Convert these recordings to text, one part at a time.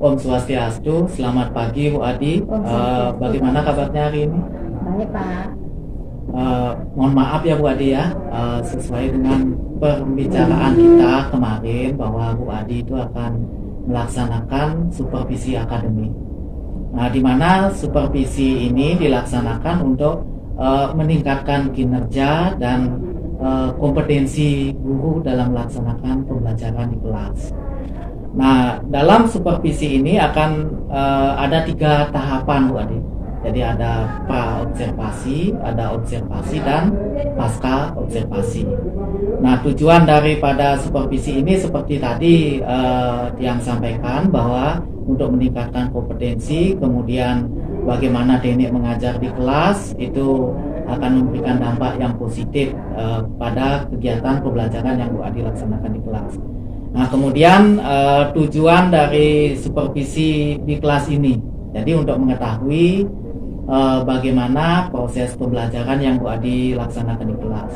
Om Swastiastu, selamat pagi Bu Adi. Om Swastiastu. Bagaimana kabarnya hari ini? Baik Pak. Mohon maaf ya Bu Adi ya, sesuai dengan pembicaraan kita kemarin bahwa Bu Adi itu akan melaksanakan supervisi akademik. Nah, di mana supervisi ini dilaksanakan untuk meningkatkan kinerja dan kompetensi guru dalam melaksanakan pembelajaran di kelas. Nah, dalam supervisi ini akan ada 3 tahapan Bu Adi. Jadi ada pra-observasi, ada observasi, dan pasca observasi. Nah, tujuan daripada supervisi ini seperti tadi yang sampaikan bahwa untuk meningkatkan kompetensi, kemudian bagaimana teknik mengajar di kelas itu akan memberikan dampak yang positif pada kegiatan pembelajaran yang Bu Adi laksanakan di kelas. Nah, kemudian tujuan dari supervisi di kelas ini, jadi untuk mengetahui bagaimana proses pembelajaran yang Bu Adi laksanakan di kelas.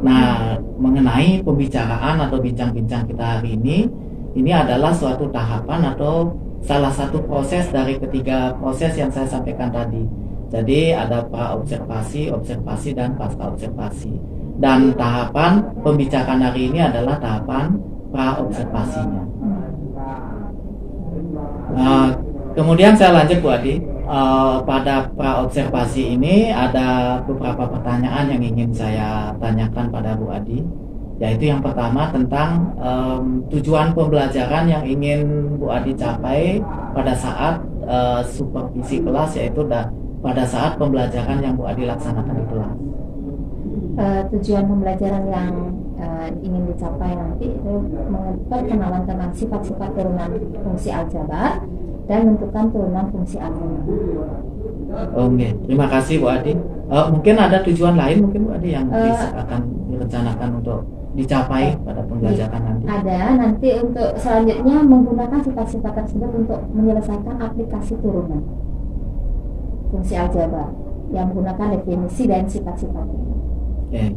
Nah, mengenai pembicaraan atau bincang-bincang kita hari ini adalah suatu tahapan atau salah satu proses dari ketiga proses yang saya sampaikan tadi. Jadi ada pra-observasi, observasi, dan pasca observasi. Dan tahapan pembicaraan hari ini adalah tahapan pra-observasinya. Kemudian saya lanjut Bu Adi. Pada pra-observasi ini ada beberapa pertanyaan yang ingin saya tanyakan pada Bu Adi. Yaitu yang pertama tentang tujuan pembelajaran yang ingin Bu Adi capai pada saat supervisi kelas, yaitu pada saat pembelajaran yang Bu Adi laksanakan di kelas. Tujuan pembelajaran yang ingin dicapai nanti itu perkenalan tentang sifat-sifat turunan fungsi aljabar dan menentukan turunan fungsi aljabar. Oke, terima kasih Bu Adi. Mungkin ada tujuan lain mungkin Bu Adi yang akan direncanakan untuk dicapai pada pembelajaran nanti. Ada nanti untuk selanjutnya menggunakan sifat-sifat tersebut untuk menyelesaikan aplikasi turunan fungsi aljabar yang menggunakan definisi dan sifat-sifatnya.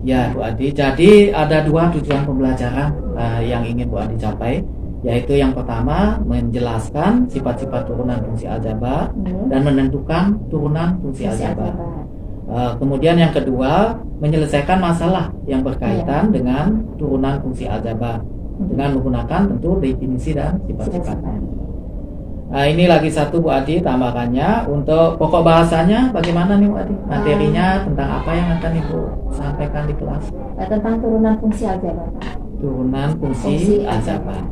Ya Bu Adi, jadi ada 2 tujuan pembelajaran yang ingin Bu Adi capai, yaitu yang pertama menjelaskan sifat-sifat turunan fungsi aljabar dan menentukan turunan fungsi aljabar. Kemudian yang kedua menyelesaikan masalah yang berkaitan dengan turunan fungsi aljabar dengan menggunakan tentu definisi dan sifat-sifatnya. Nah, ini lagi satu Bu Adi tambahkannya untuk pokok bahasanya bagaimana nih Bu Adi? Materinya tentang apa yang akan Ibu sampaikan di kelas? Tentang turunan fungsi aljabar. Turunan fungsi aljabar.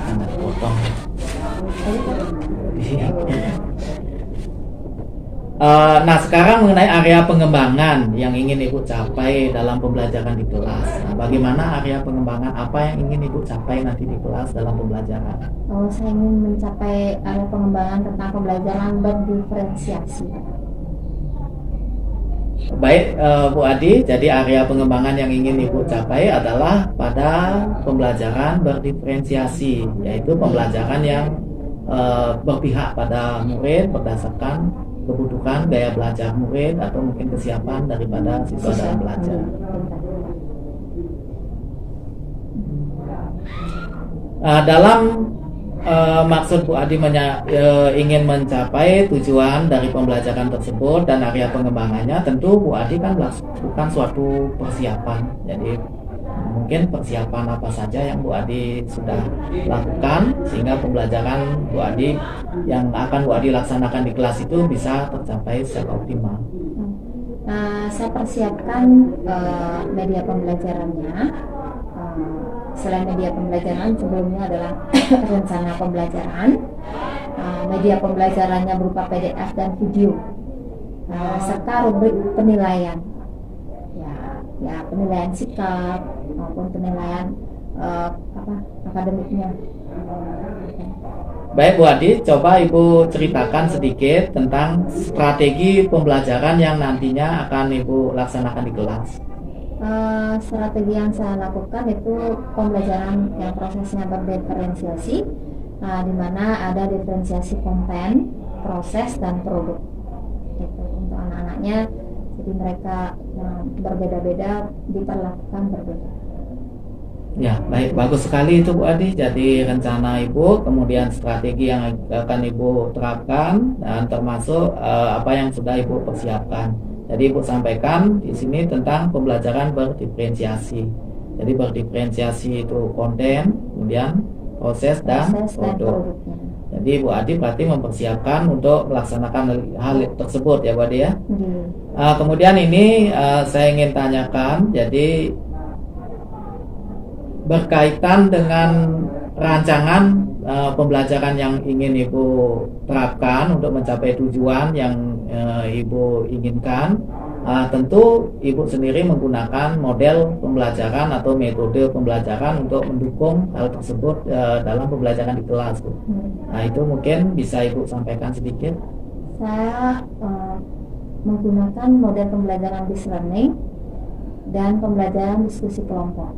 Anda potong. Nah, sekarang mengenai area pengembangan yang ingin Ibu capai dalam pembelajaran di kelas. Nah, bagaimana area pengembangan apa yang ingin Ibu capai nanti di kelas dalam pembelajaran? Saya ingin mencapai area pengembangan tentang pembelajaran berdiferensiasi. Baik Bu Adi, jadi area pengembangan yang ingin Ibu capai adalah pada pembelajaran berdiferensiasi, yaitu pembelajaran yang berpihak pada murid berdasarkan kebutuhan gaya belajar murid atau mungkin kesiapan daripada siswa dalam belajar. Dalam maksud Bu Adi ingin mencapai tujuan dari pembelajaran tersebut dan area pengembangannya, tentu Bu Adi kan melakukan suatu persiapan. Jadi mungkin persiapan apa saja yang Bu Adi sudah lakukan sehingga pembelajaran Bu Adi yang akan Bu Adi laksanakan di kelas itu bisa tercapai secara optimal. Saya persiapkan media pembelajarannya. Selain media pembelajaran, sebelumnya adalah rencana pembelajaran. Media pembelajarannya berupa PDF dan video, serta rubrik penilaian. Ya penilaian sikap maupun penilaian akademiknya. Baik Bu Adi, coba Ibu ceritakan sedikit tentang strategi pembelajaran yang nantinya akan Ibu laksanakan di kelas. Strategi yang saya lakukan itu pembelajaran yang prosesnya berdiferensiasi, di mana ada diferensiasi konten, proses, dan produk. Itu untuk anak-anaknya. Jadi mereka yang berbeda-beda diperlakukan berbeda. Ya, baik, bagus sekali itu Bu Adi. Jadi rencana Ibu, kemudian strategi yang akan Ibu terapkan, dan termasuk apa yang sudah Ibu persiapkan. Jadi Ibu sampaikan di sini tentang pembelajaran berdiferensiasi. Jadi berdiferensiasi itu konten, kemudian proses dan produk. produknya. Jadi Bu Adi berarti mempersiapkan untuk melaksanakan hal tersebut ya Bu Adi ya. Kemudian ini saya ingin tanyakan, jadi berkaitan dengan rancangan pembelajaran yang ingin Ibu terapkan untuk mencapai tujuan yang Ibu inginkan, tentu Ibu sendiri menggunakan model pembelajaran atau metode pembelajaran untuk mendukung hal tersebut dalam pembelajaran di kelas, Bu. Nah, itu mungkin bisa Ibu sampaikan sedikit. Saya menggunakan model pembelajaran based learning dan pembelajaran diskusi kelompok.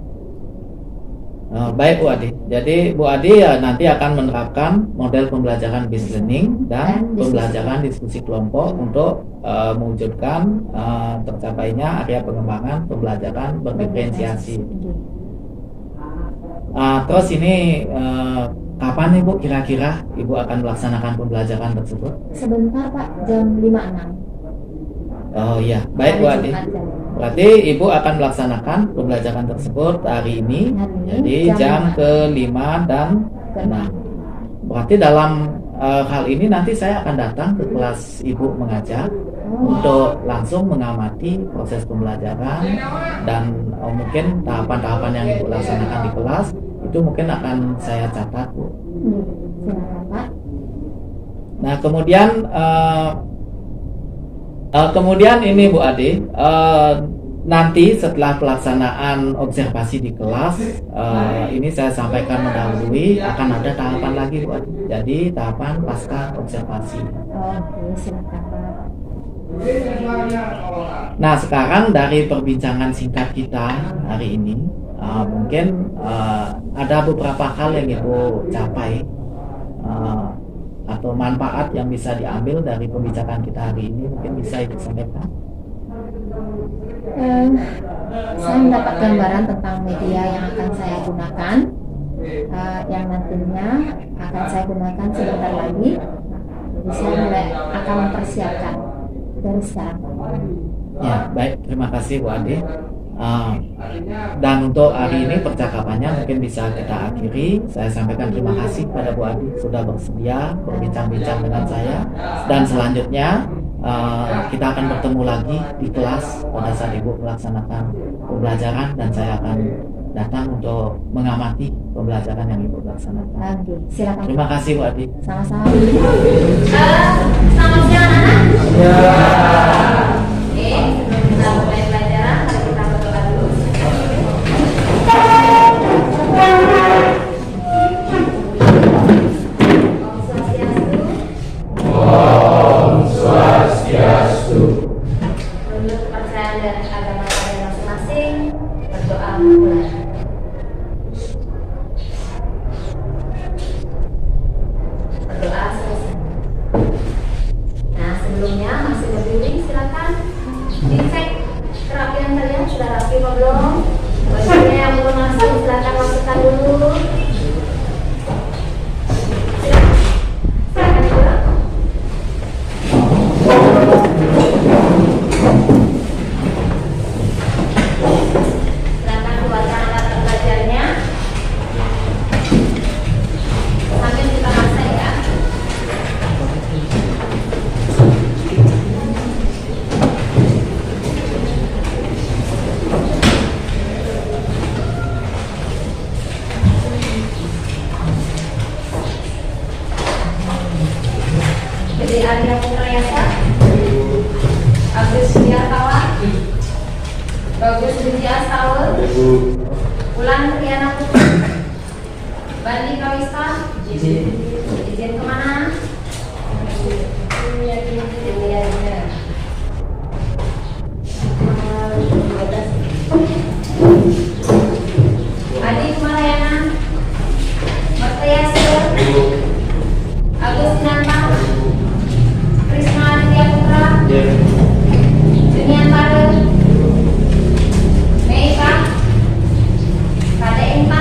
Baik Bu Adi. Jadi Bu Adi ya nanti akan menerapkan model pembelajaran based learning dan pembelajaran diskusi kelompok untuk mewujudkan tercapainya area pengembangan pembelajaran berdiferensiasi. Terus ini kapan nih Bu kira-kira Ibu akan melaksanakan pembelajaran tersebut? Sebentar Pak, jam 5.06. Oh iya, baik Bu Adi. Berarti Ibu akan melaksanakan pembelajaran tersebut hari ini, jadi jam ke-5 dan ke-6. Berarti dalam hal ini nanti saya akan datang ke kelas Ibu mengajar untuk langsung mengamati proses pembelajaran dan mungkin tahapan-tahapan yang Ibu laksanakan di kelas itu mungkin akan saya catat, Bu. Silakan Pak. Nah, kemudian ini Bu Ade, nanti setelah pelaksanaan observasi di kelas, ini saya sampaikan mendahului akan ada tahapan lagi Bu Ade. Jadi tahapan pasca observasi. Oke, silakan Pak. Nah, sekarang dari perbincangan singkat kita hari ini, mungkin ada beberapa hal yang Ibu capai atau manfaat yang bisa diambil dari pembicaraan kita hari ini, mungkin bisa Ibu sampaikan. Saya mendapat gambaran tentang media yang akan saya gunakan, yang nantinya akan saya gunakan sebentar lagi. Jadi saya mulai akan mempersiapkan dari sekarang. Ya, baik, terima kasih Bu Ade. Dan untuk hari ini percakapannya mungkin bisa kita akhiri. Saya sampaikan terima kasih kepada Bu Adi sudah bersedia berbincang-bincang dengan saya. Dan selanjutnya kita akan bertemu lagi di kelas pada saat Ibu melaksanakan pembelajaran dan saya akan datang untuk mengamati pembelajaran yang Ibu laksanakan. Oke, silakan. Terima kasih Bu Adi. Sama-sama. Selamat siang anak-anak. Ya. Oke, sebelum kita mulai pelajaran, mari kita berdoa dulu. Om Swastiastu. Menurut kepercayaan dan agama kalian masing-masing, berdoa mulai. Berdoa selesai. Nah, sebelumnya masih berdiri, silakan dicek kerapian kalian sudah rapi apa belum? Bajunya yang belum masuk silakan masukkan dulu. Silakan dulu. Silakan keluarkan alat belajarnya. Sambil kita masak ya. Jadi Arya Putrayasa, Agus Sudiartawa, Bagus Widya Saul, Ulan Triana Putri, Bandi Kawista, izin kemana? Adi Kumalayana, Martayasa, Agus Sinanta, Krisna Aditya Putra, Junian Baru, Meika, Kade Intan,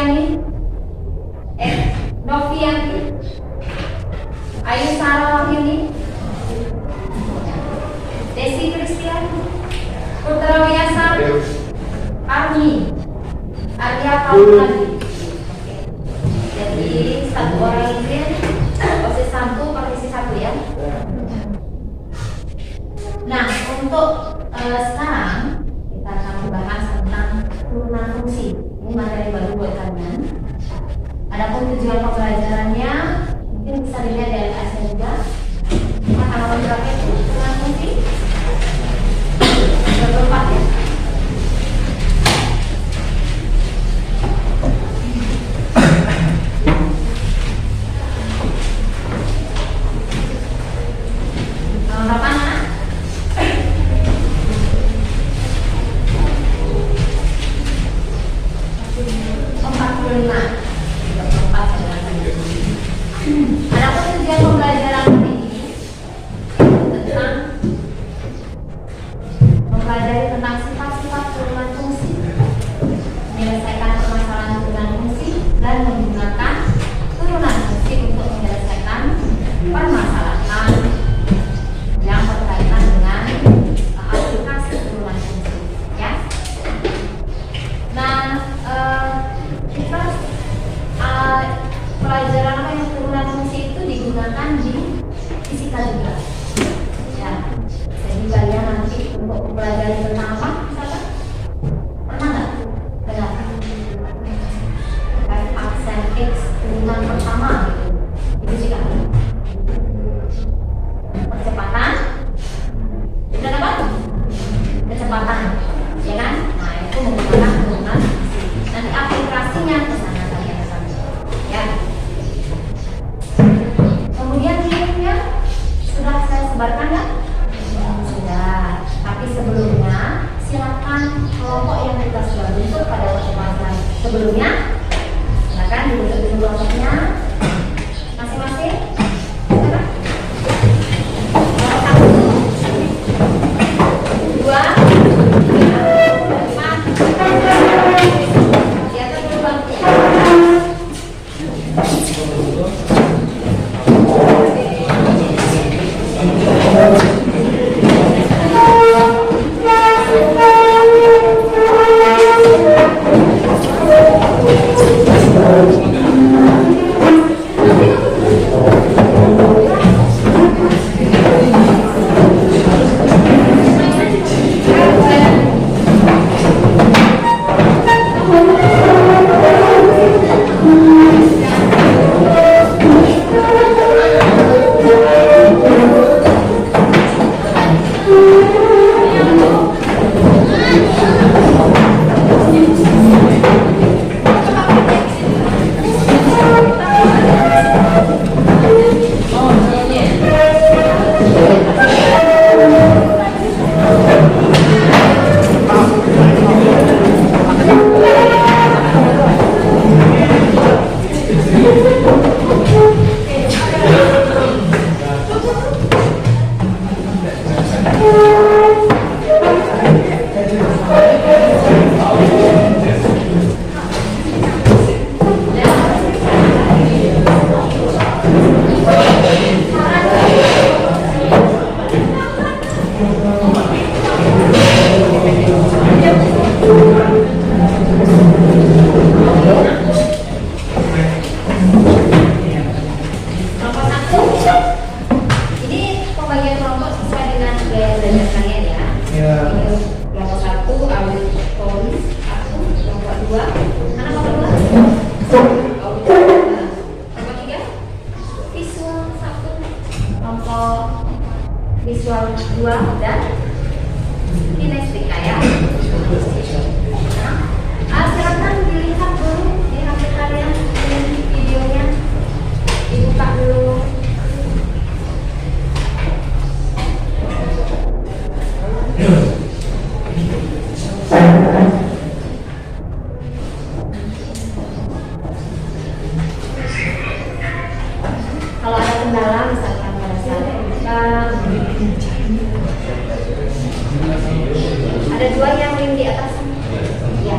Kristiani, Novianti, Ayu Sarah Wahyuni, Desi Kristiani, Putra Wiasa, Armi, Arya Pauladi. Jadi satu orang ini posisi 1, posisi 1 ya. Nah, untuk sekarang kita akan membahas tentang turunan fungsi. Ini materi baru buat kalian. Adapun tujuan pembelajarannya mungkin bisa dilihat dari LKS juga. Kita akan mempelajari turunan fungsi. 24 ya. Adapun tujuan pembelajaran ini tentang mempelajari tentang sifat-sifat turunan fungsi, menyelesaikan permasalahan turunan fungsi dan menggunakan turunan fungsi untuk menyelesaikan permasalahan yang berkaitan dengan aplikasi turunan fungsi. Ya. Nah, kita pelajaran apa yang turunan fungsi itu digunakan di fisika juga. Ya, jadi kalian nanti untuk mempelajari tentang apa? Misalkan, pernah nggak dengar F aksen X turunan pertama gitu? Di fisika. Percepatan, dan apa? Kecepatan, ya kan? Nah, itu menggunakan turunan fungsi. Nanti aplikasinya ke sana kalian akan, ya. Kemudian linknya sudah saya sebarkan nggak? Sudah. Tapi sebelumnya silakan kelompok yang kita sudah bentuk pada pertemuan sebelumnya, silakan dibentuk dulu kelompoknya masing-masing. Silakan. Kelompok 1, 2, 3, 4. Di atas dulu bangkunya. Visual 2 dan kinestika ya. Silakan dilihat dulu di HP kalian ini videonya, dibuka dulu. Kalau ada kendala misalkan pada saat buka, ada 2 yang link di atas. Ya.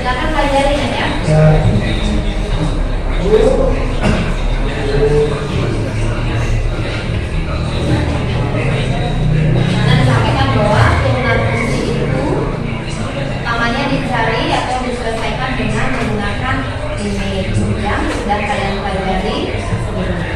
Silakan pelajari ya. Karena disampaikan bahwa turunan fungsi itu utamanya dicari atau diselesaikan dengan menggunakan image yang sudah kalian pelajari sebelumnya.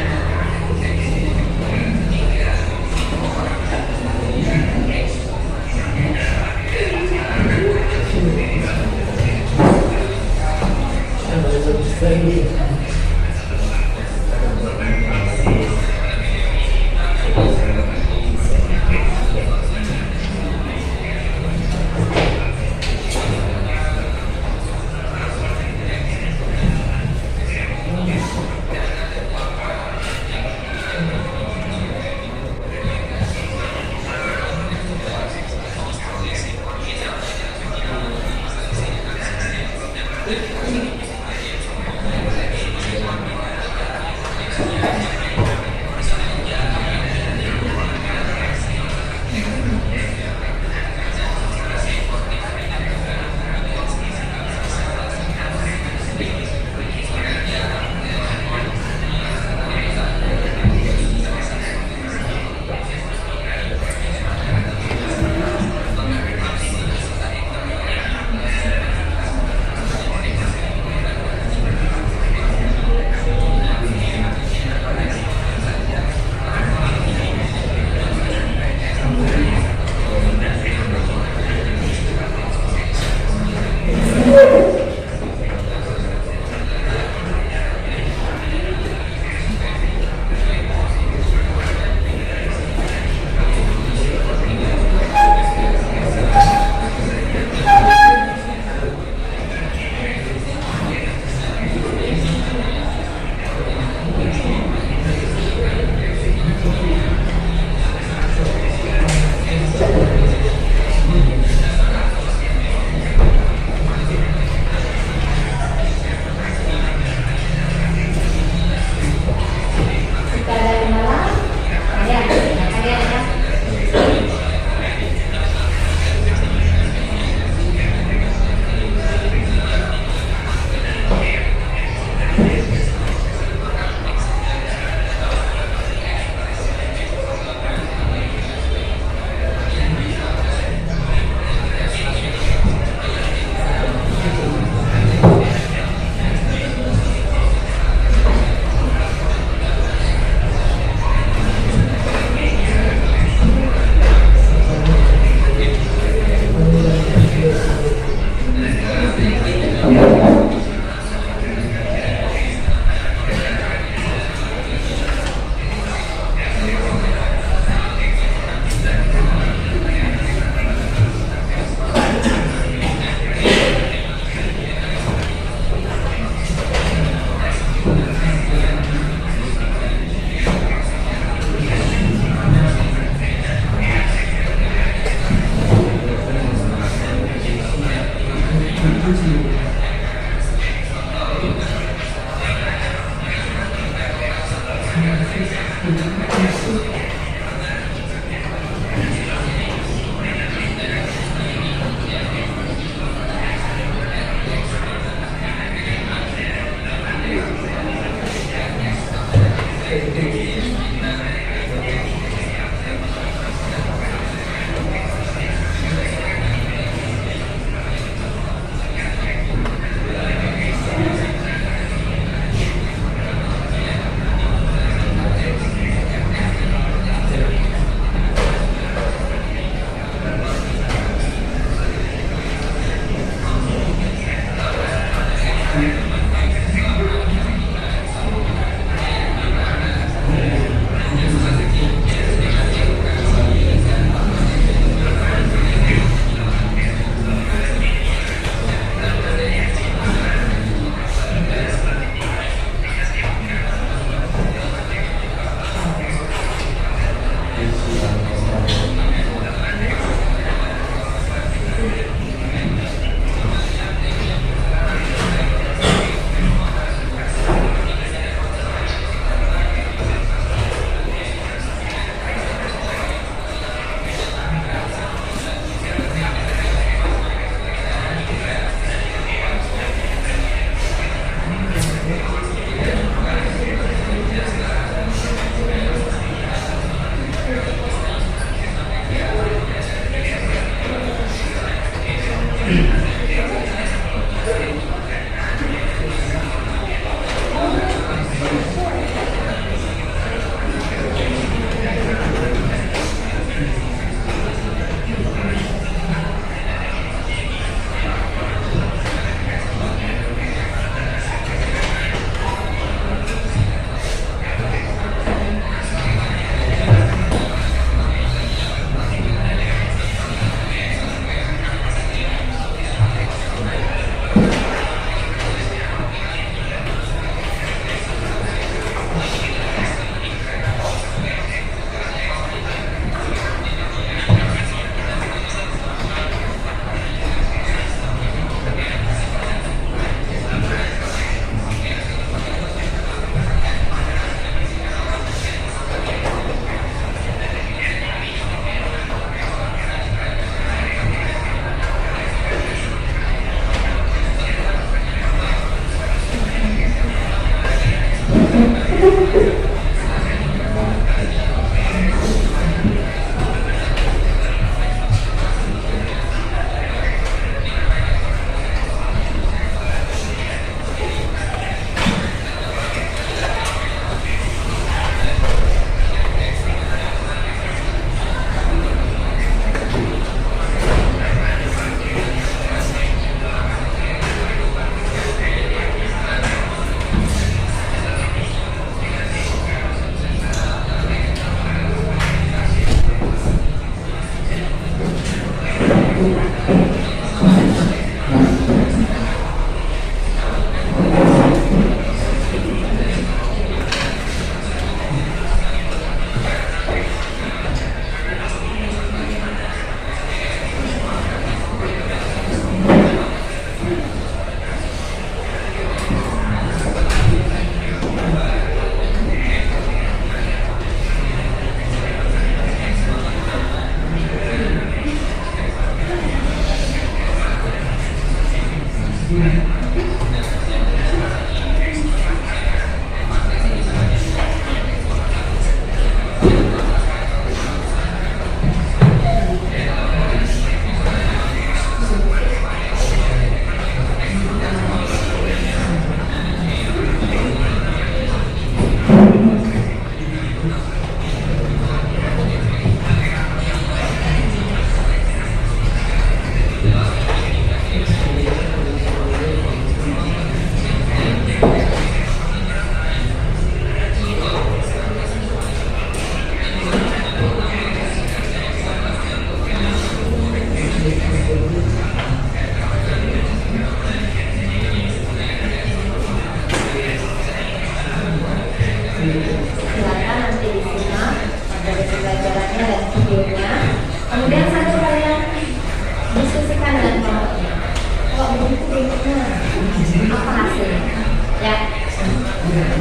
Kita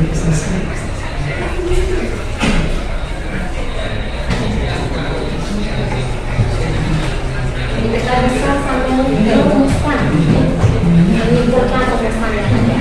bisa sambil merumuskan, menyingkirkan rumusan yang ada.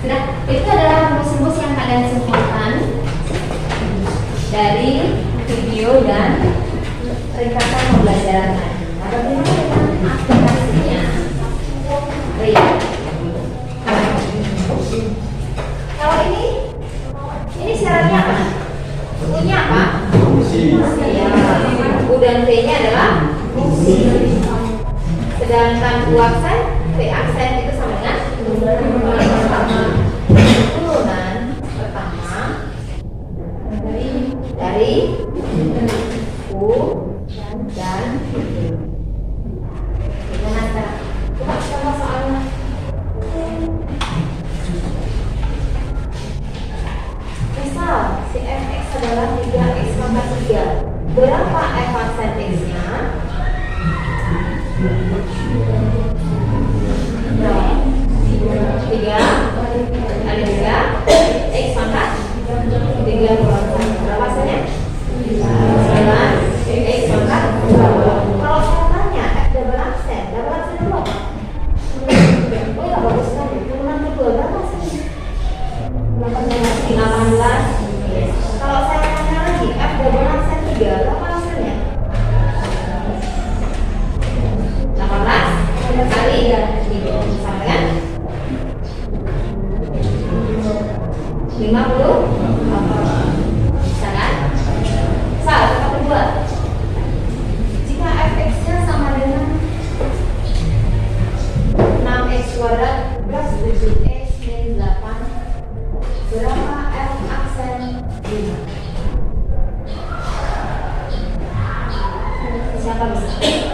Sudah, itu adalah rumus-rumus yang kalian simpulkan dari video dan ringkasan pembelajaran tadi. Nah, bagaimana dengan aplikasinya? Kalau ini syaratnya apa? U-nya apa? Ya, U dan T-nya adalah fungsi. Sedangkan U aksen, T aksen itu sama dengan turunan pertama dari U dan T. Gimana sekarang? Coba contoh soalnya. Misal si fx adalah 3x pangkat 3. Berapa f aksen x-nya? Tiga kali 3 x pangkat 3 berapa hasilnya? 9 x pangkat 2. Kalau saya tanya f double aksen itu apa? Oh ya bagus sekali. Turunan kedua berapa hasilnya? 18. Kalau saya tanya lagi f double aksen 3 berapa hasilnya? 18 kali 3 sama dengan 50. Bisa kan? Salah, tempat kedua. Jika fx-nya sama dengan 6x kuadrat plus 7x min 8, berapa f aksen 5? Siapa bisa?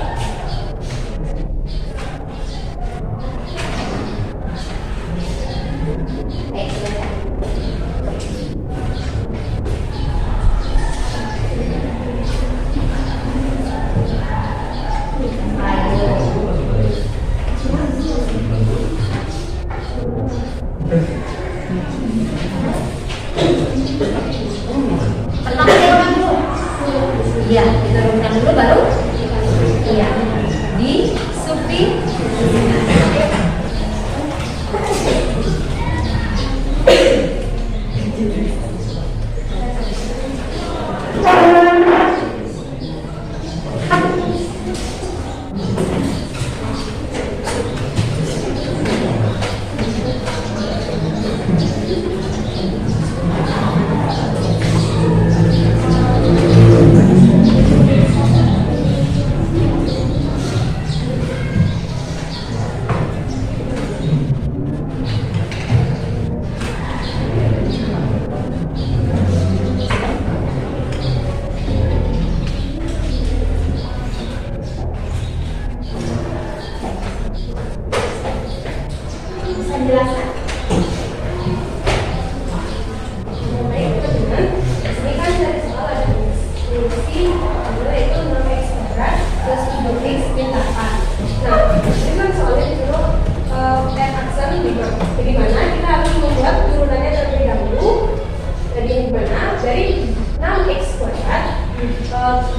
Pertama diturunkan dulu. Iya, diturunkan dulu baru. Iya, di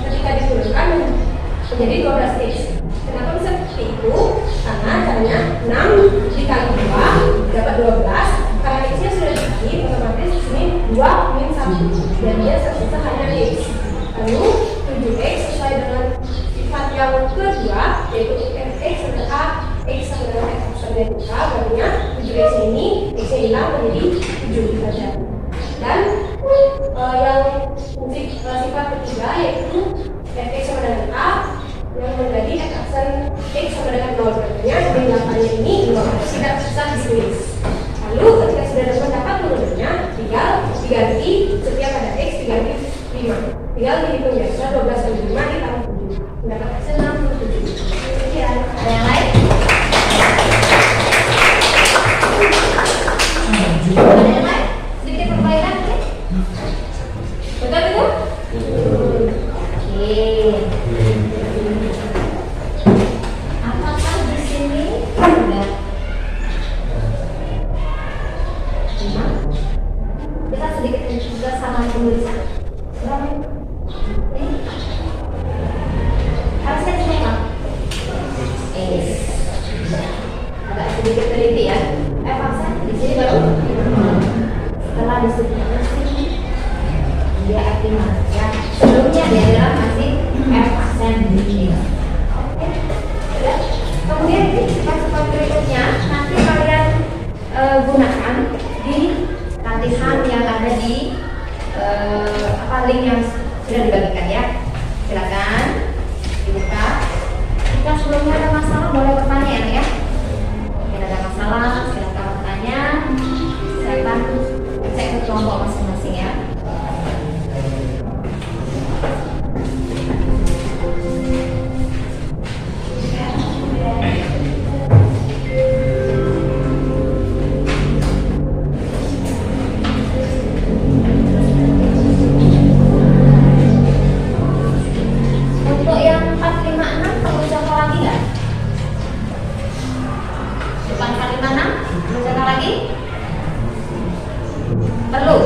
ketika diturunkan menjadi 12x. Kenapa bisa seperti itu? Karena caranya 6 dikali 2 dapat 12. Karena x-nya sudah dikali, otomatis di sini 2 min 1 dan dia tersisa hanya x. Lalu 7x sesuai dengan sifat yang kedua, yaitu fx adalah x sama dengan x sama dengan k. Berarti 7x ini x-nya hilang menjadi 7 saja. Dan yang fungsi sifat ketiga yaitu fx sama dengan a yang menjadi f aksen x sama dengan 0. Tentunya tindakannya ini tidak bisa ditulis. Lalu ketika sudah dapat turunannya, tinggal diganti setiap ada x diganti 5. Tinggal dihitung ya, 12 kali 5 ditambah 7 mendapat hasil 67. Sekian. Ada yang lain? Ada yang lain? Sedikit perbaikan, oke? Betul itu? Oke. Apakah di sini sudah? Kita sedikit juga sama penulisan. Berapa? Harusnya sini Pak. Agak sedikit teliti ya. Paksa di sini baru. Setelah disebutkan sini dia F5 ya. Sebelumnya dia adalah masih F aksen di sini. Oke. Ya. Kemudian di sifat-sifat berikutnya nanti kalian gunakan di latihan yang ada di link yang sudah dibagikan ya. Silakan dibuka. Jika sebelumnya ada masalah boleh bertanya ya. Jika ada masalah silakan bertanya. Saya akan cek ke kelompok masing-masing ya. Untuk yang 456 perlu contoh lagi nggak? Bukan 456, contoh lagi? Perlu.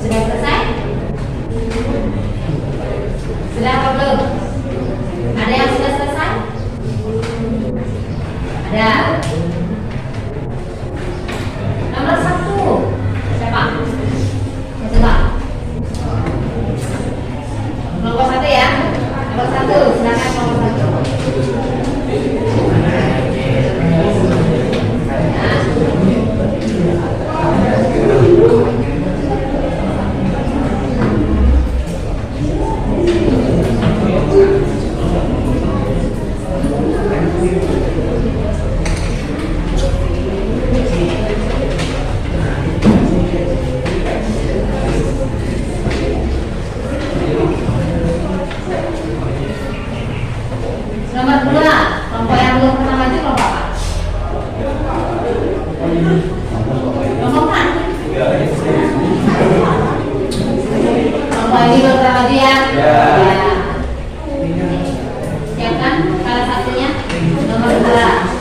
Sudah selesai? Sudah apa belum? Ada yang sudah selesai? Ada. Nomor 1. Siapa? Coba. Nomor 1 ya. Nomor 1. Silakan nomor 1. Nomor 2, kelompok yang belum pernah maju kelompok apa? Kelompok 4. Kelompok ini belum pernah maju ya? Ya. Siapkan salah satunya. Nomor 2.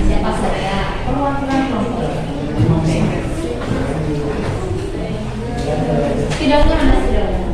Siapa saya? Perwakilan kelompok. Spidolnya mana spidolnya?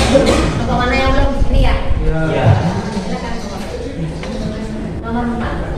Nomor mana yang belum? Ini ya? Ya. Silakan. Nomor 4.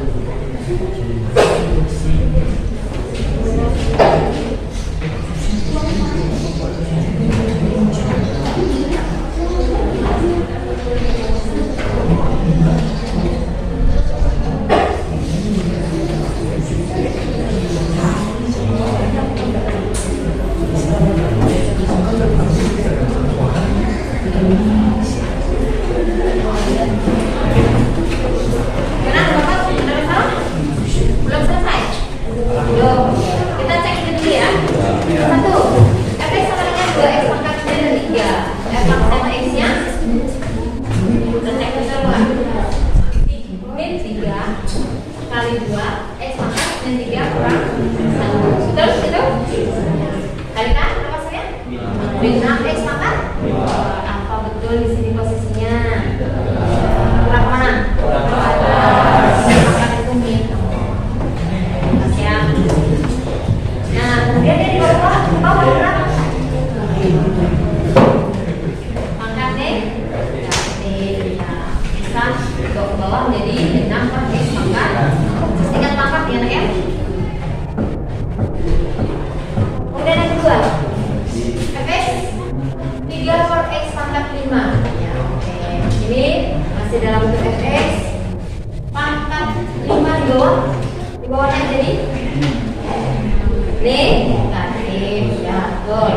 negatif. Ya, betul.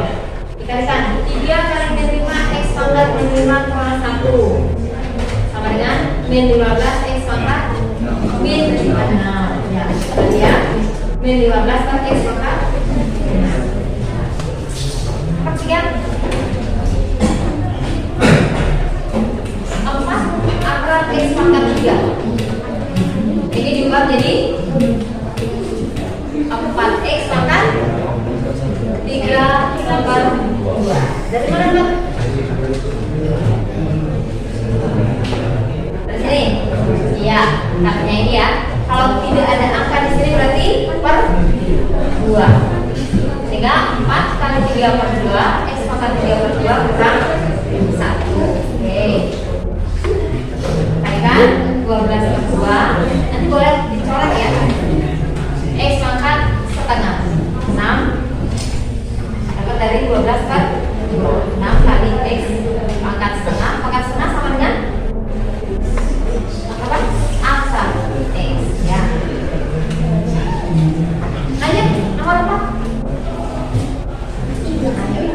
Dikalikan 3 kali min 5 X pangkat min 5 kurang 1 sama dengan min 15 X pangkat min 6. Ya, kita lihat min 15 kan X pangkat. Perhatikan 4 akar X pangkat 3. Ini diubah jadi 4X pangkat 3 per 2. Dari mana, Mbak? Dari sini? Iya, angkanya ini ya. Kalau tidak ada angka di sini berarti per 2. Sehingga 4 kali 3 per 2, X pangkat 3 per 2 kurang 1. Oke. Kalikan 12 per 2. Nanti boleh dicoret ya. X pangkat setengah 6. Dapat dari 12 per 6 kali X pangkat setengah. Pangkat setengah sama dengan apa? Akar X ya. Ayo, nomor apa? Ayo.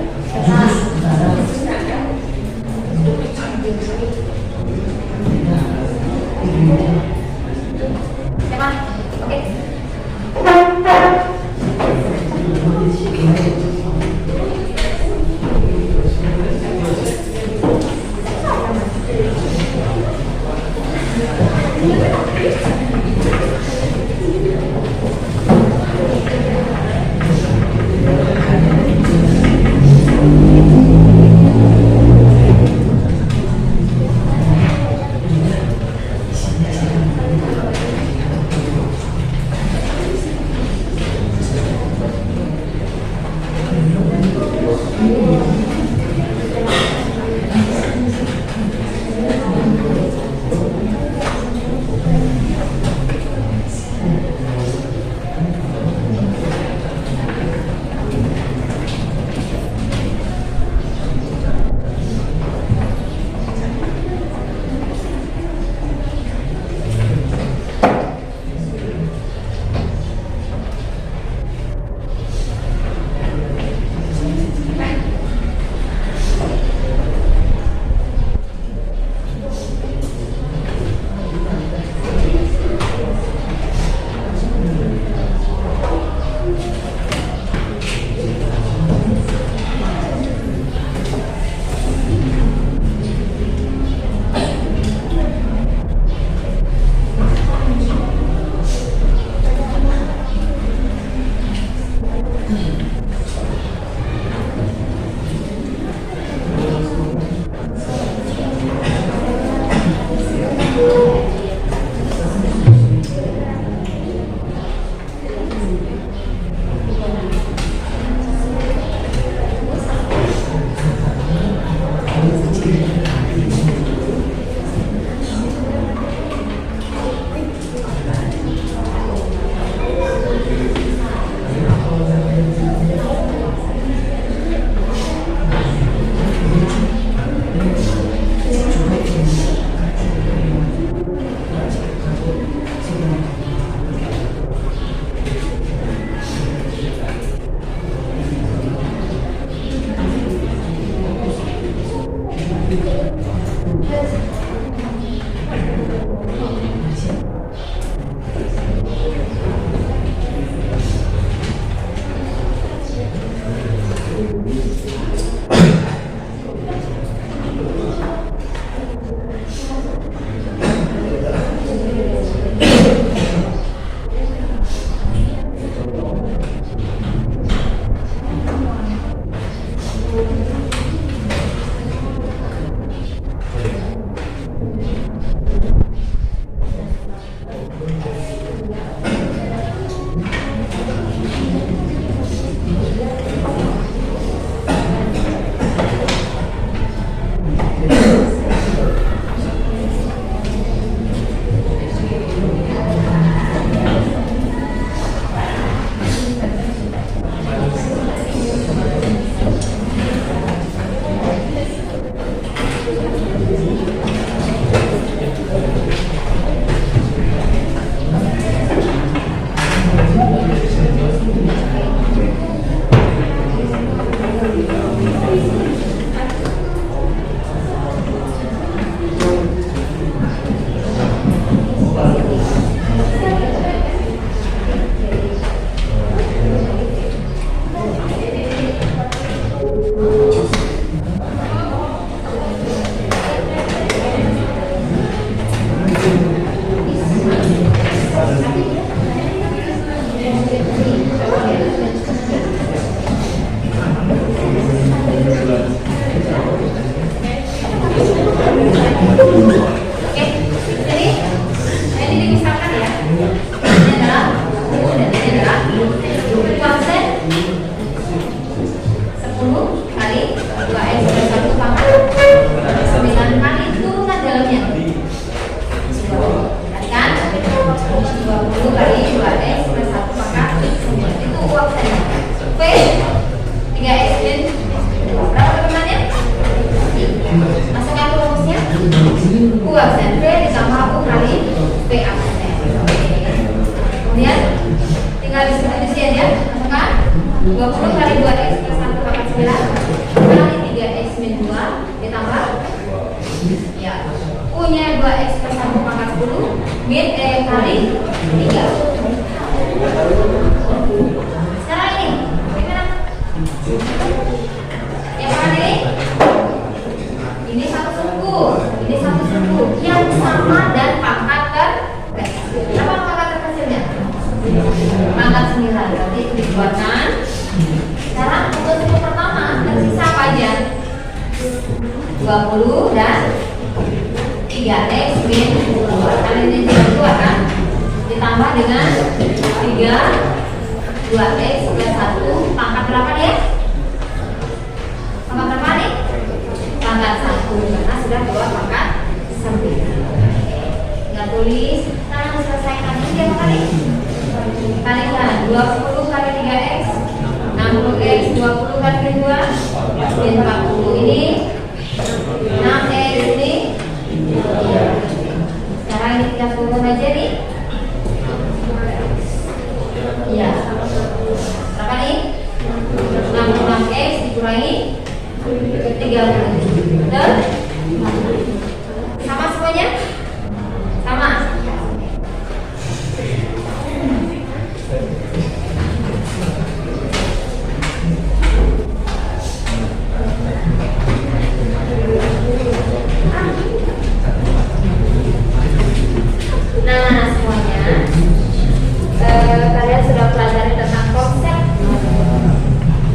V 3X min 2. Berapa turunannya? Masukkan rumusnya. U aksen V ditambah U kali V aksen. Kemudian tinggal distribusikan ya. Masukkan 20 kali 2X plus 1 pangkat 9 kali 3X min 2 ditambah ya U nya 2X plus 1 pangkat 10 min kali 3. Sekarang ini gimana? Yang mana ini? Ini satu suku, ini satu suku yang sama dan pangkat terkecil. Berapa pangkat terkecilnya? Pangkat 9. Berarti dibuatkan. Sekarang untuk suku pertama tersisa apa aja? 20 dan 3X min 2. Kali ini 2 kan? Ditambah dengan 2X plus 1 pangkat berapa nih? Pangkat berapa nih? Pangkat 1 karena sudah keluar pangkat 9. Tinggal tulis. Sekarang selesaikan ini apa kali? Kalikan 20 kali 3X 60X 20 kali 2 min 40. Ini 6X ini. Sekarang ini kita turun aja nih. Iya. Berapa nih? 66X dikurangi 30. Betul? Sama semuanya? Sama. Nah, semuanya kalian sudah pelajari tentang konsep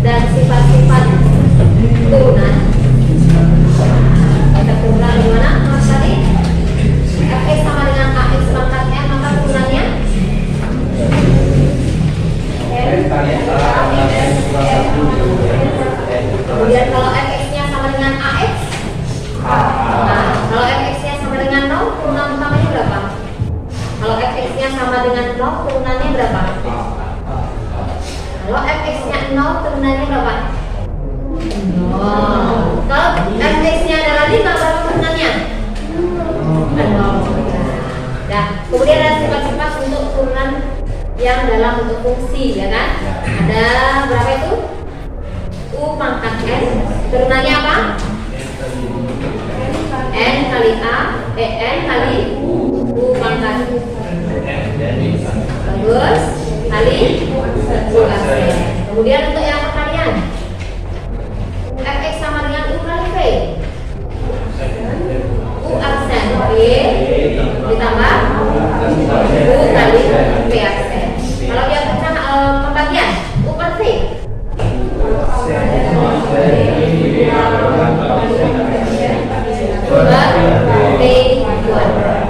dan sifat-sifat turunan. Kita turunan di mana? Mas tadi Fx sama dengan Ax pangkat n, maka turunannya kemudian kalau Fx-nya sama dengan Ax, nah, kalau Fx-nya sama dengan 0, turunan utamanya berapa? Kalau Fx-nya sama dengan 0, turunannya berapa? Kalau Fx-nya 0, turunannya berapa? 0. Kalau Fx-nya adalah 5, berapa turunannya? 0. Nah, kemudian ada sifat-sifat untuk turunan yang dalam bentuk fungsi, ya kan? Ada berapa itu? U pangkat n, turunannya apa? N kali A, N kali U pangkat. Bagus, kali U aksen. Kemudian untuk yang pertanian, Fx sama dengan U kali V. U aksen V ditambah U kali V aksen. Kalau yang pembagian U per V.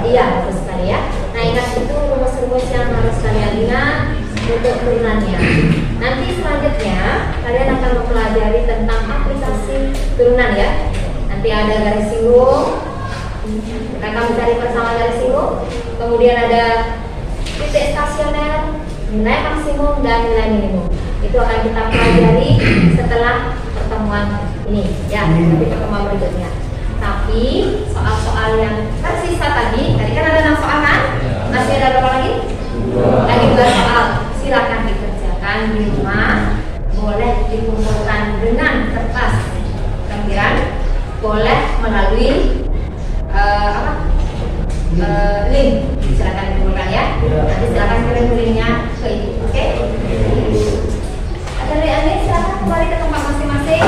Iya, bagus sekali ya. Nah, ingat itu rumus-rumus yang harus kalian ingat untuk turunannya. Nanti selanjutnya kalian akan mempelajari tentang aplikasi turunan ya. Nanti ada garis singgung, akan mencari persamaan garis singgung. Kemudian ada titik stasioner, nilai maksimum dan nilai minimum. Itu akan kita pelajari setelah pertemuan ini ya, nanti pertemuan berikutnya. Tapi soal-soal yang tersisa tadi kan ada 6 soal kan? Masih ada berapa lagi? Lagi 2 soal. Silakan dikerjakan di rumah. Boleh dikumpulkan dengan kertas lempiran. Boleh melalui link. Silakan dikumpulkan ya. Nanti silakan kirim linknya ke ibu. Oke? Ada yang silakan kembali ke tempat masing-masing.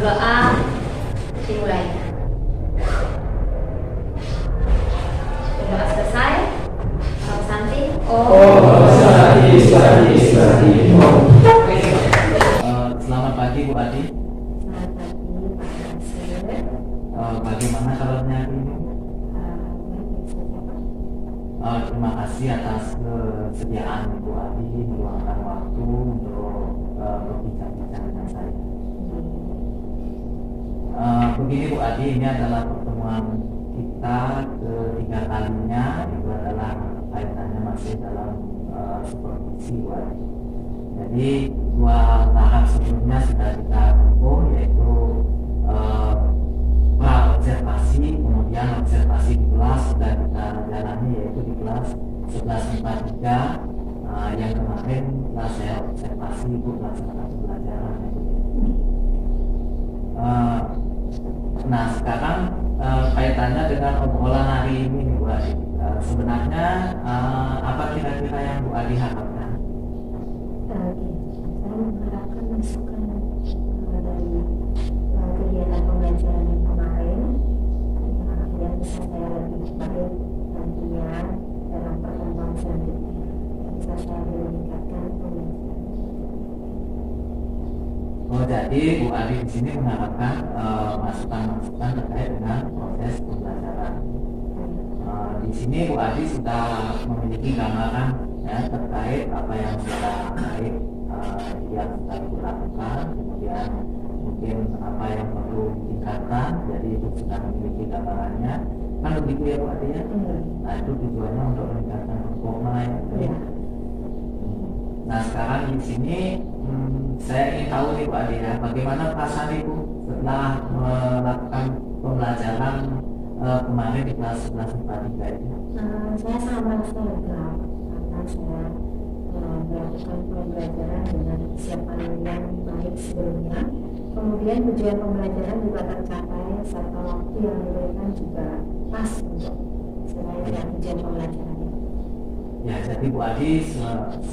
Berdoa dimulai. Berdoa selesai. Om Santi. Selamat pagi Bu Adi. Selamat pagi Pak Nasir. Bagaimana kabarnya hari ini? Terima kasih atas kesediaan Bu Adi meluangkan waktu untuk berbincang-bincang dengan saya. Begini Bu Adi, ini adalah pertemuan kita ketiga kalinya. Itu adalah kaitannya masih dalam supervisi Bu Adi. Jadi dua tahap sebelumnya sudah kita tempuh, yaitu pra-observasi, kemudian observasi di kelas sudah kita jalani, yaitu di kelas 1143 yang kemarin kelas saya observasi Ibu melaksanakan pembelajaran. Nah sekarang kaitannya dengan obrolan hari ini Bu Adi. Sebenarnya apa kira-kira yang Bu Adi harapkan? Saya mengharapkan masukan dari kegiatan pembelajaran yang kemarin yang bisa saya lebih baik nantinya dalam pertemuan selanjutnya, yang bisa saya meningkatkan pembelajaran. Oh, jadi Bu Adi di sini mengharapkan masukan-masukan terkait dengan proses pembelajaran. Di sini Bu Adi sudah memiliki gambaran ya, terkait apa yang sudah baik yang sudah dilakukan, kemudian mungkin apa yang perlu ditingkatkan. Jadi itu sudah memiliki gambarannya. Kan begitu ya Bu Adi ya? Nah itu tujuannya untuk meningkatkan performa ya. Nah sekarang di sini saya ingin tahu nih Bu Adi ya, bagaimana perasaan Ibu setelah melakukan pembelajaran kemarin di kelas 1143 itu? Saya sangat merasa lega karena saya melakukan pembelajaran dengan kesiapan yang baik sebelumnya. Kemudian tujuan pembelajaran juga tercapai serta waktu yang diberikan juga pas untuk sesuai dengan tujuan pembelajaran. Ya, jadi Bu Adi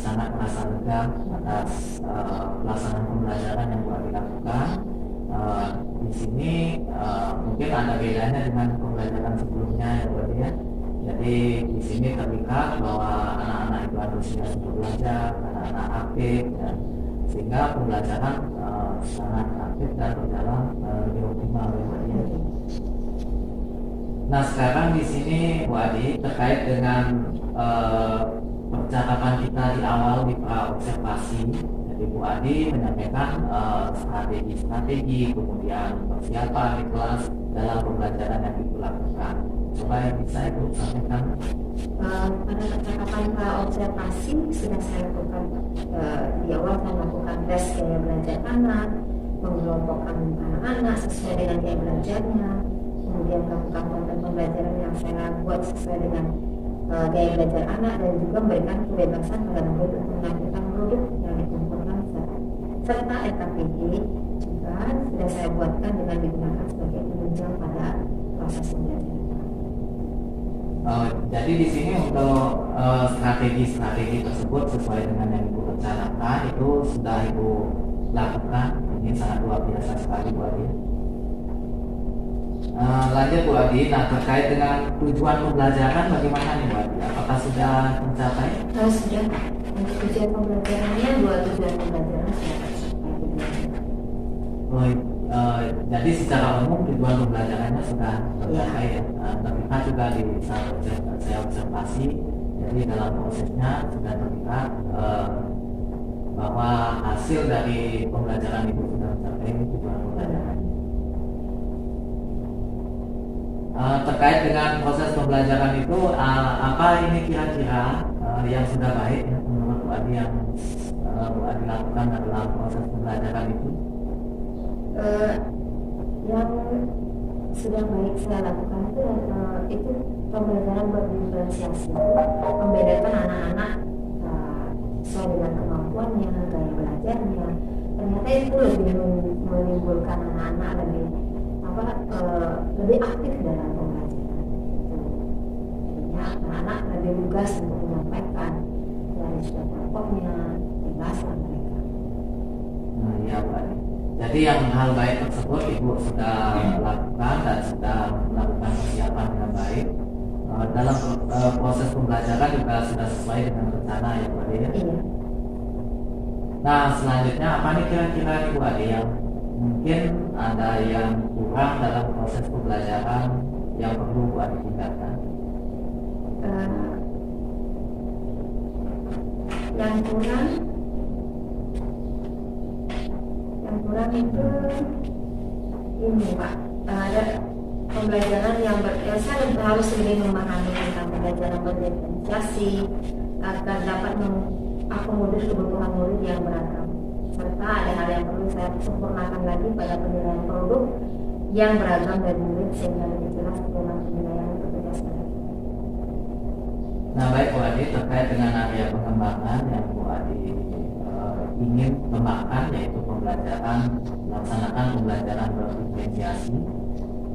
sangat merasa lega atas pelaksanaan pembelajaran yang Bu Adi lakukan. Di sini mungkin ada bedanya dengan pembelajaran sebelumnya ya Bu Adi ya. Jadi di sini terlihat bahwa anak-anak itu antusias untuk belajar, anak-anak aktif, ya. Sehingga pembelajaran sangat aktif dan berjalan lebih optimal ya Bu Adi. Nah sekarang di sini Bu Adi terkait dengan percakapan kita di awal di observasi. Jadi Bu Adi menyampaikan strategi-strategi, kemudian persiapan di kelas dalam pembelajaran yang Ibu lakukan. Coba yang bisa Ibu sampaikan. Pada percakapan observasi sudah saya lakukan di awal. Saya lakukan tes gaya belajar anak, mengelompokkan anak-anak sesuai dengan gaya belajarnya, kemudian melakukan konten pembelajaran yang saya buat sesuai dengan gaya belajar anak, dan juga memberikan kebebasan pada murid untuk menampilkan produk yang dikumpulkan serta RKPD juga sudah saya buatkan dengan digunakan sebagai penunjang pada proses pembelajaran. Jadi di sini untuk strategi-strategi tersebut sesuai dengan yang Ibu rencanakan itu sudah Ibu lakukan. Ini sangat luar biasa sekali Bu Adi. Lanjut Bu Adi, nah terkait dengan tujuan pembelajaran bagaimana nih Bu Adi? Apakah sudah tercapai? Sudah. Untuk tujuan pembelajarannya, dua tujuan pembelajaran sudah tercapai. Jadi secara umum tujuan pembelajarannya sudah tercapai ya. Terlihat juga di saat saya observasi, jadi dalam prosesnya sudah terlihat bahwa hasil dari pembelajaran itu sudah mencapai tujuan pembelajaran. Terkait dengan proses pembelajaran itu, apa ini kira-kira yang sudah baik ya, menurut Bu Adi yang Bu Adi lakukan dalam proses pembelajaran itu? Yang sudah baik saya lakukan itu pembelajaran berdiferensiasi, membedakan anak-anak sesuai dengan kemampuannya, gaya belajarnya. Ternyata itu lebih menimbulkan anak-anak lebih aktif dalam pembelajaran. Jadinya anak-anak lebih lugas untuk menyampaikan dari sudah pokoknya, jelaslah mereka. Iya Bu Adi. Jadi yang hal baik tersebut Ibu sudah lakukan dan sudah melakukan persiapan dengan baik. Dalam proses pembelajaran juga sudah sesuai dengan rencana ya Bu Ade ya. Iya. Nah selanjutnya apa nih kira-kira Ibu Ade yang mungkin ada yang kurang dalam proses pembelajaran yang perlu Bu Ade tingkatkan? Yang kurang itu ini Pak, ada pembelajaran yang saya harus lebih memahami tentang pembelajaran berdiferensiasi agar dapat mengakomodir kebutuhan murid yang beragam, serta ada hal yang perlu saya sempurnakan lagi pada penilaian produk yang beragam dari murid sehingga lebih jelas tujuan penilaian petugas. Nah baik Bu Ade, terkait dengan area pengembangan yang Bu Ade ingin kembangkan yaitu melaksanakan pembelajaran berdiferensiasi.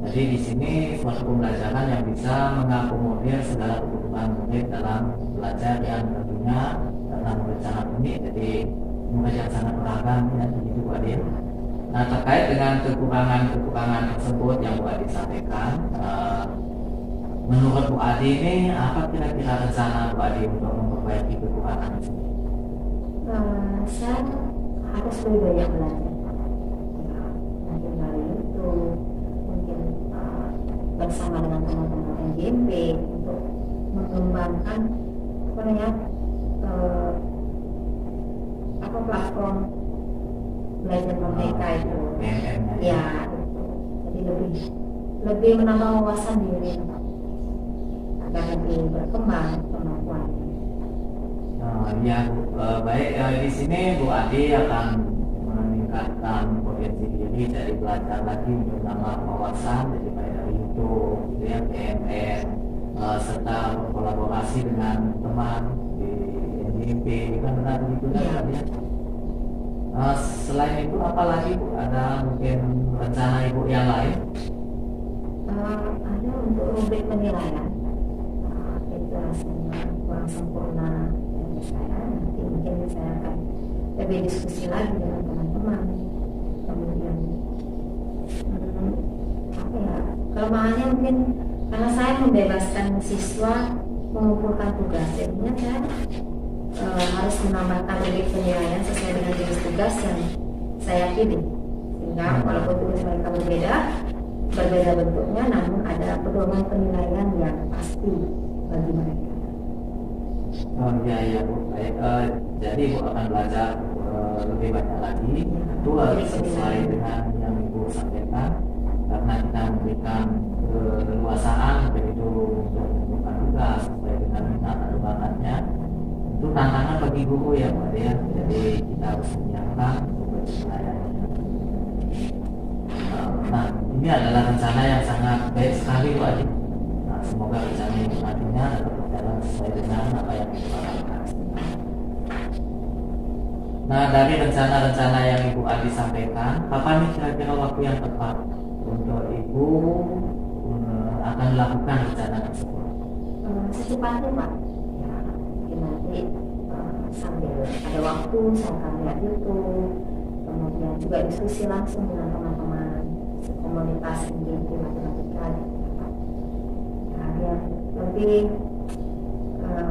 Jadi di sini suatu pembelajaran yang bisa mengakomodir segala kebutuhan murid dalam belajar yang tentunya dalam murid sangat unik, jadi murid yang sangat beragam ya begitu Bu Ade. Nah terkait dengan kekurangan tersebut yang Bu Ade sampaikan, menurut Bu Ade ini apa kira-kira rencana Bu Ade untuk memperbaiki kekurangan tersebut? Saya harus lebih banyak belajar. Mungkin dari itu, mungkin bersama dengan teman-teman NGMP untuk mengembangkan platform belajar merdeka itu. Ya, jadi lebih menambah wawasan diri agar lebih berkembang kemampuan. Ya Bu, baik di sini Bu Ade akan meningkatkan potensi diri dari belajar lagi untuk menambah wawasan, jadi baik dari YouTube, gitu ya, PNN, serta berkolaborasi dengan teman di NGMP, kan benar begitu kan ya. Selain itu apalagi Bu, ada mungkin rencana Ibu yang lain? Ada untuk rubrik penilaian, itu rasanya kurang sempurna. Saya nanti mungkin saya akan lebih diskusi lagi dengan teman-teman. Kemudian kelemahannya mungkin karena saya membebaskan siswa mengumpulkan tugas, jadinya saya harus menambahkan rubrik penilaian sesuai dengan jenis tugas yang saya pilih, sehingga walaupun tugas mereka berbeda bentuknya, namun ada pedoman penilaian yang pasti bagi mereka. Ya Bu, baik. Jadi Ibu akan belajar lebih banyak lagi, itu sesuai dengan yang Ibu sampaikan, karena kita memberikan keleluasaan begitu untuk menentukan tugas sesuai dengan minat dan bakatnya. Itu tantangan bagi guru ya Pak ya. Jadi kita harus menyiapkan untuk pelayanannya. Nah, ini adalah rencana yang sangat baik sekali Pak Adi. Nah, semoga rencana ini nantinya dapat berjalan sesuai dengan apa yang kita harapkan. Nah, dari rencana-rencana yang Ibu Adi sampaikan, kapan nih kira-kira waktu yang tepat untuk Ibu akan melakukan rencana tersebut? Secepatnya Pak. Ya, mungkin nanti sambil ada waktu saya akan lihat YouTube, kemudian juga diskusi langsung dengan teman-teman komunitas NGMP matematika. Nah, biar lebih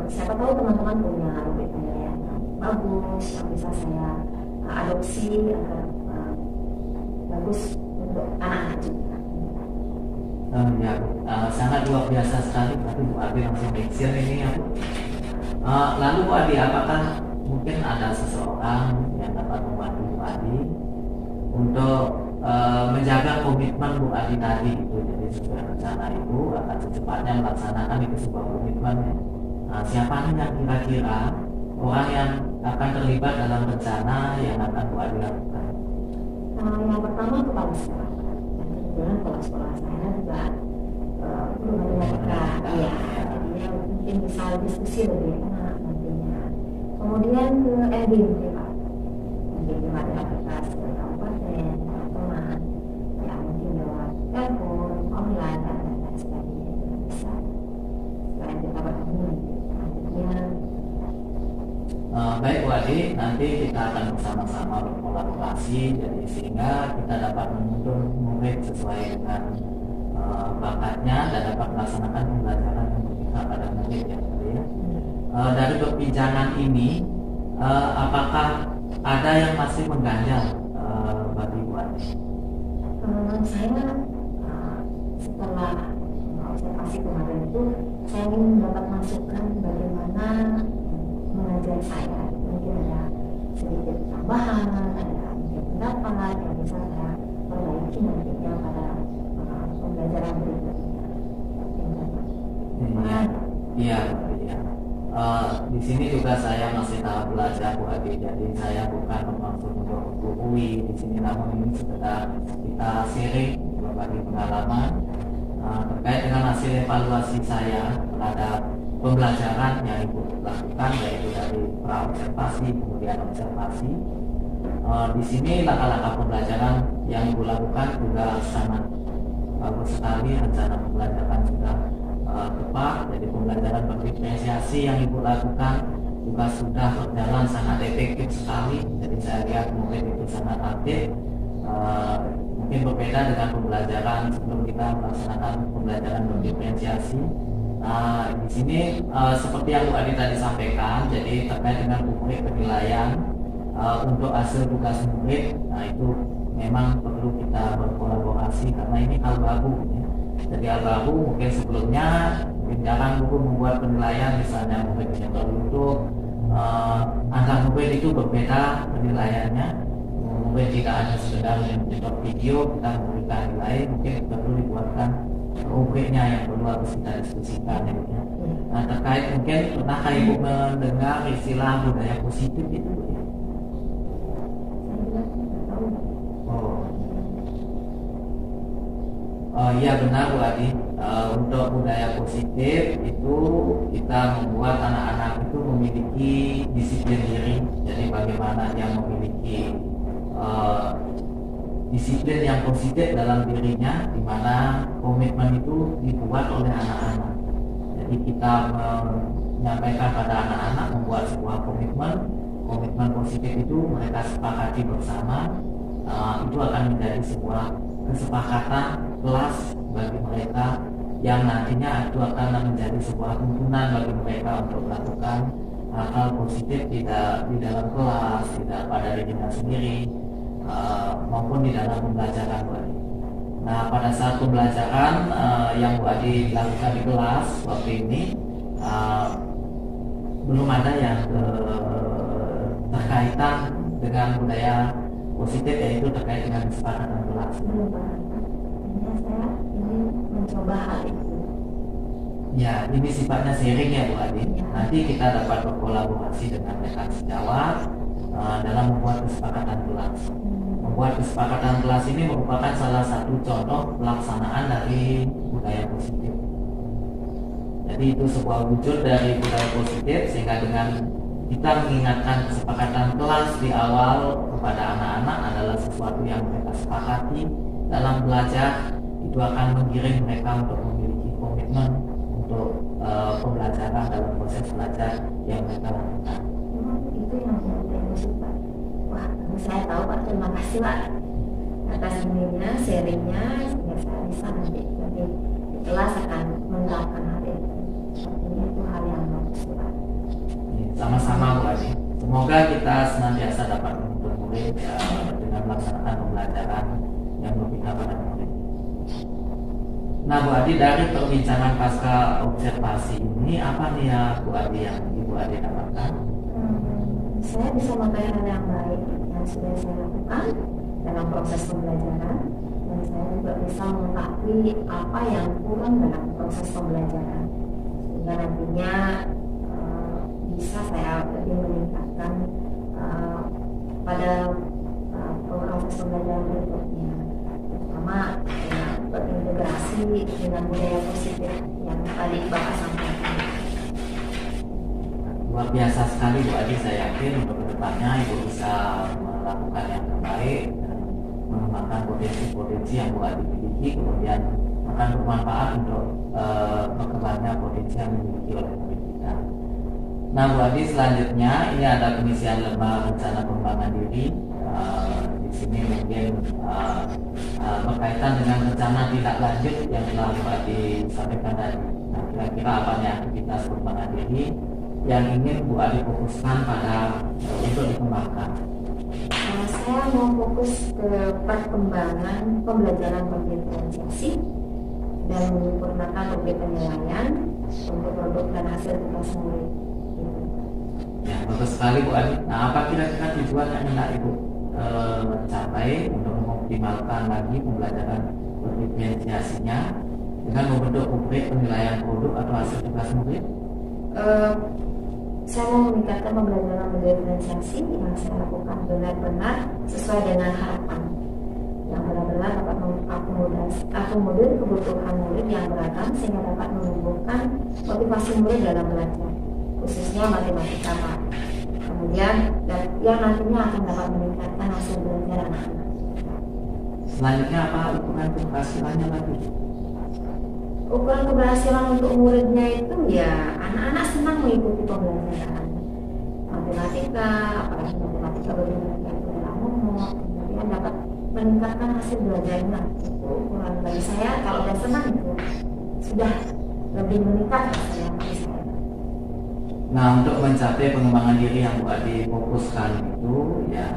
siapa tahu teman-teman punya rubrik penilaian yang bagus yang bisa saya adopsi agar bagus untuk anak-anak juga. Sangat luar biasa sekali. Berarti Bu Adi langsung mixir ini ya Bu. Lalu Bu Adi, apakah mungkin ada seseorang yang dapat membantu Bu Adi untuk menjaga komitmen Bu Adi tadi itu? Jadi sesuai rencana Ibu akan secepatnya melaksanakan itu sebuah komitmen ya. Siapa nih yang kira-kira orang yang akan terlibat dalam rencana yang akan Bu Adi lakukan? Yang pertama kepala sekolah. Dan kebetulan kepala sekolah saya juga guru matematika. Iya, jadinya mungkin bisa diskusi lebih enak nantinya. Kemudian ke NGMP Pak, NGMP matematika kabupaten, teman, yang mungkin lewat telepon, online dan lain sebagainya juga bisa. Selain kita bertemu nantinya. Baik Bu Adi, nanti kita akan bersama-sama berkolaborasi observasi, jadi sehingga kita dapat menuntun murid sesuai dengan bakatnya dan dapat melaksanakan pembelajaran yang berpihak pada murid ya. Dari perbincangan ini, apakah ada yang masih mengganjal bagi Bu Ade? Saya setelah observasi kemarin itu, saya ingin mendapat masukan bagaimana mengajar saya. Mungkin ada sedikit tambahan, ada mungkin pendapat yang bisa saya perbaiki nantinya pada pembelajaran berikutnya. Iya. Di sini juga saya masih tahap belajar Bu Ade, jadi saya bukan bermaksud untuk menggurui di sini, namun ini sekedar kita sharing berbagi pengalaman terkait dengan hasil evaluasi saya terhadap pembelajaran yang Ibu lakukan, yaitu dari pra-observasi kemudian observasi. Di sini langkah-langkah pembelajaran yang Ibu lakukan juga sangat bagus sekali, rencana pembelajaran sudah tepat, jadi pembelajaran berdiferensiasi yang Ibu lakukan juga sudah berjalan sangat efektif sekali, jadi saya lihat murid itu sangat aktif. Mungkin berbeda dengan pembelajaran sebelum kita melaksanakan pembelajaran berdiferensiasi. Di sini seperti yang Bu Ade tadi sampaikan, jadi terkait dengan rubrik penilaian untuk hasil tugas murid, itu memang perlu kita berkolaborasi karena ini hal baru ya. Jadi hal baru, mungkin sebelumnya jarang guru membuat penilaian, misalnya murid menyetor YouTube, antar murid itu berbeda penilaiannya. Mungkin tidak hanya sekedar menyetor video kita memberikan nilai, mungkin perlu dibuatkan rubriknya yang perlu harus kita diskusikan ya. Nah, terkait mungkin pernahkah Ibu mendengar istilah budaya positif itu? Iya benar Bu Ade. Untuk budaya positif itu kita membuat anak-anak itu memiliki disiplin diri. Jadi bagaimana dia memiliki disiplin yang positif dalam dirinya, di mana komitmen itu dibuat oleh anak-anak. Jadi kita menyampaikan pada anak-anak membuat sebuah komitmen positif itu mereka sepakati bersama. Itu akan menjadi sebuah kesepakatan kelas bagi mereka yang nantinya itu akan menjadi sebuah tuntunan bagi mereka untuk melakukan hal positif tidak di dalam kelas, tidak pada dirinya sendiri, maupun di dalam pembelajaran Bu Ade. Nah, pada saat pembelajaran yang Bu Ade lakukan di kelas waktu ini belum ada yang terkaitan dengan budaya positif, yaitu terkait dengan kesepakatan kelas. Belum pernah. Saya ingin mencoba hal itu. Ya, ini sifatnya sharing ya Bu Ade. Nanti kita dapat berkolaborasi dengan rekan sejawat dalam membuat kesepakatan kelas. Membuat kesepakatan kelas ini merupakan salah satu contoh pelaksanaan dari budaya positif. Jadi itu sebuah wujud dari budaya positif, sehingga dengan kita mengingatkan kesepakatan kelas di awal kepada anak-anak adalah sesuatu yang mereka sepakati dalam belajar, itu akan menggiring mereka untuk memiliki komitmen untuk pembelajaran dalam proses belajar yang mereka lakukan. Itu yang saya suka. Wah, saya tahu Pak, terima kasih Pak atas ininya, sharingnya, sehingga saya bisa nanti di kelas akan menerapkan hal itu. Ini itu hal yang bagus Pak. Sama-sama Bu Ade. Semoga kita senantiasa dapat menuntun murid ya, dengan melaksanakan pembelajaran yang berpihak pada murid. Nah Bu Ade, dari perbincangan pasca observasi ini, apa nih ya Bu Ade yang Ibu Ade dapatkan? Saya bisa memakai hal yang baik yang sudah saya lakukan dalam proses pembelajaran, dan saya juga bisa mengetahui apa yang kurang dalam proses pembelajaran, sehingga nantinya bisa saya lebih meningkatkan pada proses pembelajaran berikutnya, terutama berintegrasi dengan budaya positif yang tadi Bapak sampaikan. Luar biasa sekali Bu Ade, saya yakin untuk kedepannya Ibu bisa melakukan yang terbaik dan mengembangkan potensi-potensi yang Bu Ade miliki, kemudian akan bermanfaat untuk berkembangnya potensi yang dimiliki oleh murid kita. Nah Bu Ade, selanjutnya ini ada pengisian lembar rencana pengembangan diri sini mungkin berkaitan dengan rencana tindak lanjut yang telah Bu Adi sampaikan tadi. Nah, kira-kira apa nih aktivitas pengembangan diri yang ingin Bu Adi fokuskan pada untuk dikembangkan? Saya mau fokus ke perkembangan pembelajaran berdiferensiasi dan menyempurnakan objek penilaian untuk produk dan hasil tugas murid. Ya, bagus sekali Bu Adi. Nah, apa kira-kira tujuan yang hendak Ibu capai untuk mengoptimalkan lagi pembelajaran berdiferensiasinya dengan membentuk rubrik penilaian produk atau hasil tugas murid? Saya mau meningkatkan pembelajaran berdiferensiasi yang saya lakukan benar-benar sesuai dengan harapan, yang benar-benar dapat mengakomodir kebutuhan murid yang beragam sehingga dapat menumbuhkan motivasi murid dalam belajar, khususnya matematika Pak. Kemudian yang nantinya akan dapat meningkatkan hasil belajar anak-anak. Selanjutnya apa ukuran keberhasilannya lagi? Ukuran keberhasilan untuk muridnya itu ya anak-anak senang mengikuti pembelajaran matematika, apalagi matematika bagi mereka itu adalah momok, kemudian dapat meningkatkan hasil belajarnya. Itu ukuran bagi saya, kalau udah senang itu sudah lebih meningkat hasilnya bagi saya. Nah, untuk mencapai pengembangan diri yang Bu Adi fokuskan itu ya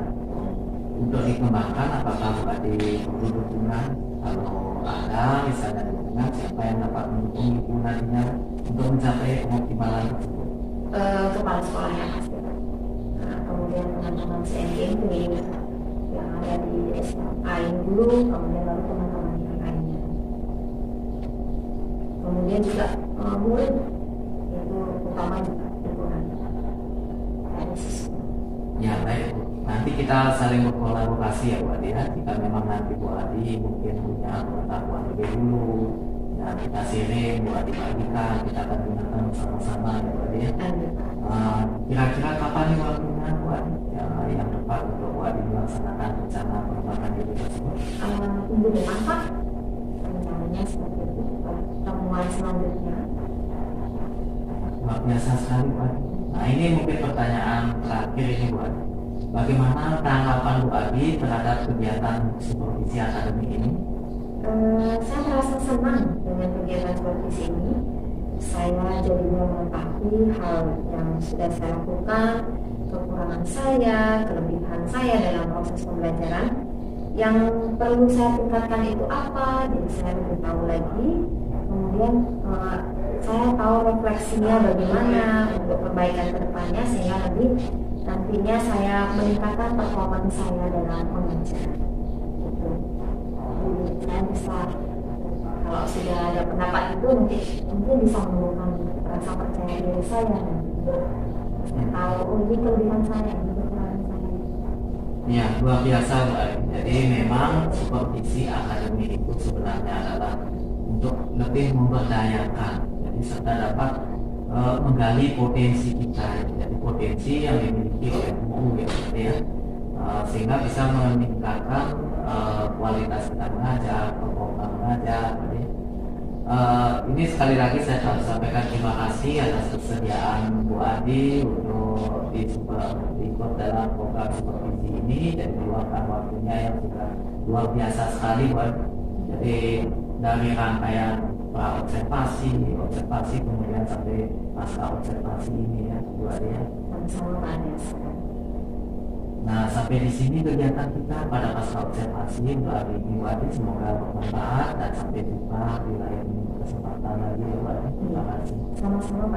untuk dikembangkan, apakah Bu Adi perlu dukungan? Kalau ada misalnya dukungan, siapa yang dapat mendukung Ibu nantinya untuk mencapai pengoptimalan tersebut? Kepala sekolah yang pasti. Nah, kemudian teman-teman CNG yang ada di SMA dulu, kemudian baru teman-teman yang lainnya. Kemudian juga murid itu utama juga dukungan dari siswa. Ya baik Bu. Nanti kita saling berkolaborasi ya Bu Adi ya. Jika memang nanti Bu Adi mungkin punya pengetahuan lebih dulu, ya kita sharing, Bu Adi bagikan, kita akan gunakan bersama-sama ya Bu Adi ya. Kira-kira kapan nih waktunya Bu Adi yang tepat untuk Bu Adi melaksanakan rencana pengembangan diri tersebut? Minggu depan Pak, rencananya seperti itu. Pertemuan selanjutnya. Luar biasa sekali Bu Adi. Nah, ini mungkin pertanyaan terakhir ini Bu Adi. Bagaimana tanggapan Bu Adi terhadap kegiatan supervisi akademik ini? Saya merasa senang dengan kegiatan supervisi ini. Saya jadinya mengetahui hal yang sudah saya lakukan, kekurangan saya, kelebihan saya dalam proses pembelajaran. Yang perlu saya tingkatkan itu apa? Jadi saya lebih tahu lagi. Kemudian saya tahu refleksinya bagaimana untuk perbaikan ke depannya sehingga lebih nantinya saya meningkatkan performa saya dalam mengajar. Gitu. Jadi saya bisa kalau sudah ada pendapat itu mungkin bisa menumbuhkan rasa percaya diri saya. Saya tahu ini kelebihan saya, ini kekurangan saya. Ya, luar biasa Bu Adi. Jadi memang supervisi akademik itu sebenarnya adalah untuk lebih memberdayakan, jadi serta dapat menggali potensi kita, jadi potensi yang dimiliki oleh guru ya, sehingga bisa meningkatkan kualitas kita mengajar, performa mengajar. Jadi, ini sekali lagi saya harus sampaikan terima kasih atas kesediaan Bu Adi untuk ikut dalam program supervisi ini dan meluangkan waktunya yang sudah luar biasa sekali Bu Adi. Jadi dari rangkaian observasi kemudian sampai pasca observasi ini ya Bu Adi ya. Sama-sama Pak Anies. Nah, sampai di sini kegiatan kita pada pasca observasi untuk hari ini Bu Adi, semoga bermanfaat dan sampai jumpa di lain kesempatan lagi ya Bu Adi. Terima kasih. Sama-sama Pak.